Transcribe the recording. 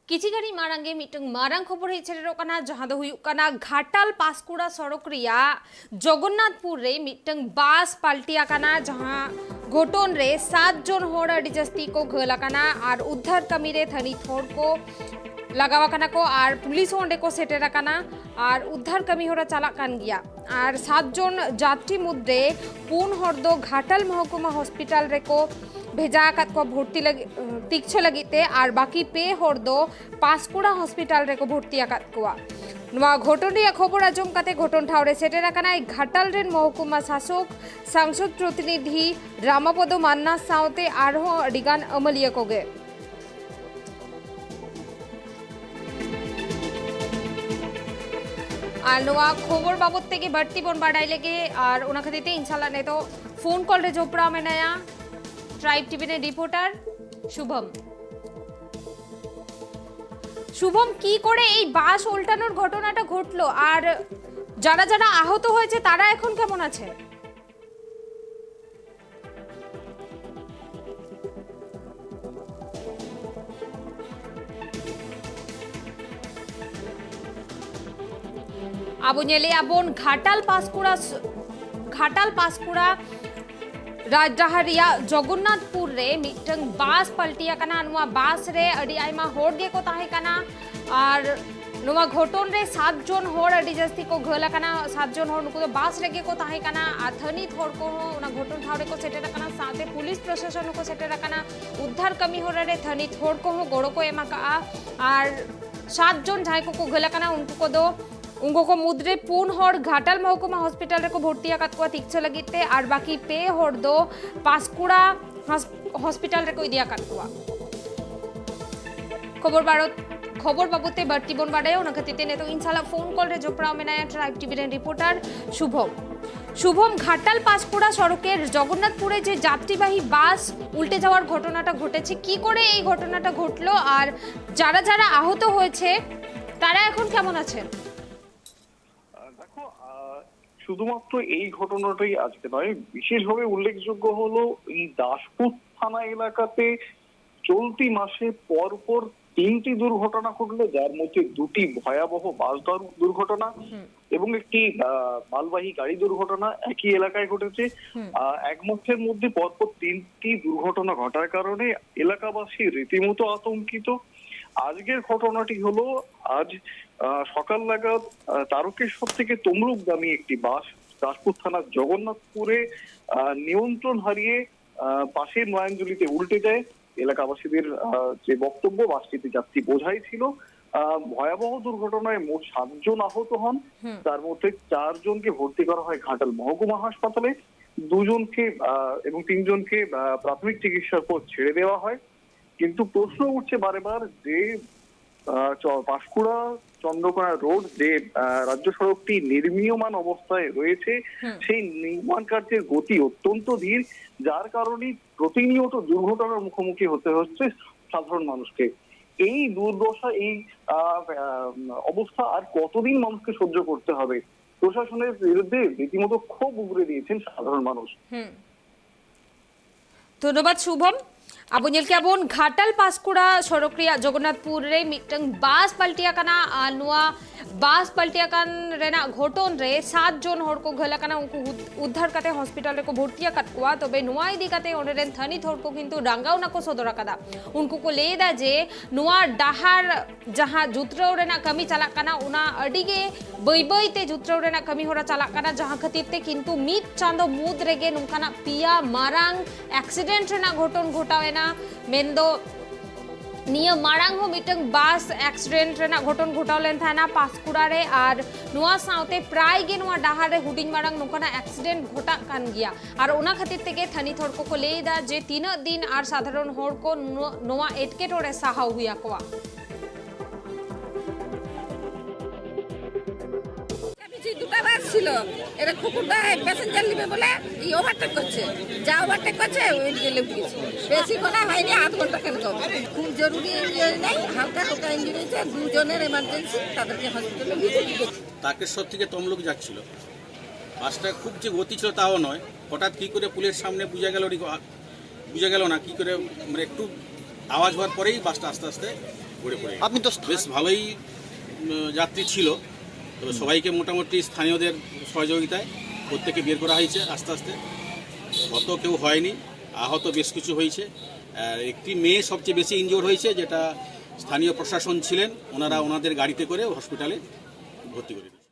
किचिगरी मारंगे मिटंग मारंग खबर हेचेरोकना जहां दो हुयुकना घाटाल पासकुड़ा सड़क रिया जगन्नाथपुर रे मिटंग बास पलटियाकना जहां घोटन रे 7 जन होड़ अडी जस्ती को घलाकना और उद्धार कमी रे थनी थोड़ को लगावाकना को और पुलिस ओंडे को सेटेराकना और उद्धार कमी होरा चालाक कान गिया और 7 जन यात्री मुद्दे पुन हर दो घाटाल महकुमा हॉस्पिटल रे को भेजा को भर्ती तीक्ष लगे और बाकी पे हर दो पासकुड़ा हॉस्पिटल रे को भर्ती को घटन खबर आजम काते घटन ठावरे सेटेराकना घाटाल रेन महकुमा शासक सांसद प्रतिनिधि रामापद मान्ना सावते आरहों अडिगान अमलिया कोगे और खबर बाबद तेगे बढ़ती बन बाढ़ाई लगे और उना खातिर इंशाल्लाह ने तो फोन कॉल रे जोपड़ा में नया ट्राइब टीवी ने रिपोर्टर शुभम शुभम की करे এই বাস উল্টানোর ঘটনাটা ঘটলো আর যারা যারা আহত হয়েছে তারা এখন কেমন আছে আবুনেলে আবন ঘাটাল পাসকুড়া राजडहारिया जगन्नाथपुर रे मिटंग बास पलटिया कना नुआ बास रे अडी आइमा होड़ गे को ताहे कना और नुआ घोटन रे 7 जन होड़ अडी जस्ती को घला कना 7 जन होड़ नुको तो बास रे गे को ताहे कना आथनी थोड़ को उना घोटन ठावरे को सेटेरा कना साथे पुलिस प्रशासन को सेटेरा कना उद्धार कमी होड़ रे थनी थोड़ को गोड़ो को एमा का और 7 जन जाय को घला कना उनको को दो उनको को मुद्रे पून हर घाटाल महकुमा हॉस्पिटल रे को भर्ती को तीक्ष लगे और बाकी पे हर दो पासकुड़ा हॉस्पिटल रे को दिया काटकुआ खबर बाबूते बढ़ती बन बाड़े उन खातिर ने तो इंशाल्लाह फोन कॉल रे जोपड़ा में नया ट्राइब टीवी रे रिपोर्टर शुभम घाटाल पासकुड़ा सड़केर जगन्नाथपुरे जे यात्रीबाही बास उल्टे जाওয়ার ঘটনাটা ঘটেছে কি করে এই ঘটনাটা ঘটলো আর যারা যারা আহত হয়েছে তারা এখন কেমন আছেন শুধুমাত্র এই ঘটনাটাই আজকে নয়, বিশেষভাবে উল্লেখযোগ্য হলো এই দাসপুর থানা এলাকাতে চলতি মাসে পরপর 3টি দুর্ঘটনা ঘটলো, যার মধ্যে 2টি ভয়াবহ বাস দুর্ঘটনা এবং একটি মালবাহী গাড়ি দুর্ঘটনা একই এলাকায় ঘটেছে। এক মাসের মধ্যে পরপর 3টি দুর্ঘটনা ঘটার কারণে এলাকাবাসী রীতিমতো আতঙ্কিত। আজকের ঘটনাটি হলো আজ সকাল নাগাদ তারকেশ্বর থেকে তমলুকগামী একটি বাস দাসপুর থানার জগন্নাথপুরে নিয়ন্ত্রণ হারিয়ে পাশের নয়াঞ্জলিতে উল্টে যায়। এলাকাবাসীদের যে বক্তব্য, বাসটিতে যাত্রী বোঝাই ছিল। ভয়াবহ দুর্ঘটনায় মোট 7 জন আহত হন, তার মধ্যে 4 জনকে ভর্তি করা হয় ঘাটাল মহকুমা হাসপাতালে, 2 জনকে এবং 3 জনকে প্রাথমিক চিকিৎসার পর ছেড়ে দেওয়া হয়। কিন্তু প্রশ্ন উঠছে বারেবার যে পাঁশকুড়া চন্দ্রকোনা রোড যে রাজ্য সড়কটি নির্মীয়মান অবস্থায় রয়েছে, সেই নির্মাণ কার্যের গতি অত্যন্ত ধীর, যার কারণে প্রতিনিয়ত দুর্ঘটনার মুখোমুখি হতে হচ্ছে সাধারণ মানুষকে। এই দুর্দশা, এই অবস্থা আর কতদিন মানুষকে সহ্য করতে হবে? প্রশাসনের বিরুদ্ধে রীতিমতো ক্ষোভ উগরে দিয়েছেন সাধারণ মানুষ। ধন্যবাদ শুভম। আবুনেল কেবন ঘাটাল পাসকুড়া সড়ক রিয়া জগন্নাথপুর রে মিটং বাস पलटिया कना नुआ बास पलटिया कान रेना घोटन रे 7 जन हर को घला कना उनको उद्धार काते हॉस्पिटल रे को भर्ती काटकुआ तबे नुआ इदी काते ओनेरेन थनी थोड़ को किंतु डांगाव ना को सदरा कदा उनको को लेदा जे नुआ डाहार जहां जुत्रौ रेना कमी चला कना उना अडिगे बई बईते जुत्रौ रेना कमी होरा चला कना जहां खतिरते किंतु मित चांदो मुद रेगे नुकाना पिया मारांग एक्सीडेंट रेना घोटन घोटावेना मेंदो निया मारांग हो मिटंग बास एक्सीडेंट रेना घोटन घोटावलेन थाना पासकुड़ा रे और नुआ साउते प्राय गे नुआ डाहार रे हुडिंग मारांग नुकाना एक्सीडेंट घोटा कान गिया और उना खातिर तेगे थनी थोड़ को लेदा जे 3 दिन और साधारण होड़ को नुआ एटकेटोरे साहा हुआ कोआ দুটা বাস ছিল, এরা কুকুরটা প্যাসেঞ্জার নিবে বলে এই ওভারটেক করছে, যা ওভারটেক করছে ওই গেলে গেছে, বেশি কথা হয়নি, 8 ঘন্টা কেন কম। খুব জরুরি ইঞ্জুরি নেই, হালকা হালকা ইঞ্জুরি হয়েছে, 2 জনের এমার্জেন্সি, তাদেরকে হসপিটালে নিয়ে গেছে। তারকেশ্বর থেকে তমলুক যাচ্ছিল, বাসটা খুব যে গতি ছিল তাও নয়, হঠাৎ কি করে পুলের সামনে বুঝা গেল না কি করে, মানে একটু আওয়াজ হওয়ার পরেই বাসটা আস্তে আস্তে পড়ে পড়ে আপনি তো বেশ ভালোই যাত্রী ছিল, তবে সবাইকে মোটামুটি স্থানীয়দের সহযোগিতায় প্রত্যেকে বের করা হয়েছে আস্তে আস্তে। ক্ষত কেউ হয়নি, আহত বেশ কিছু হয়েছে। আর একটি মেয়ে সবচেয়ে বেশি ইনজোর হয়েছে, যেটা স্থানীয় প্রশাসন ছিলেন, ওনারা ওনাদের গাড়িতে করে হসপিটালে ভর্তি করে দিয়েছে।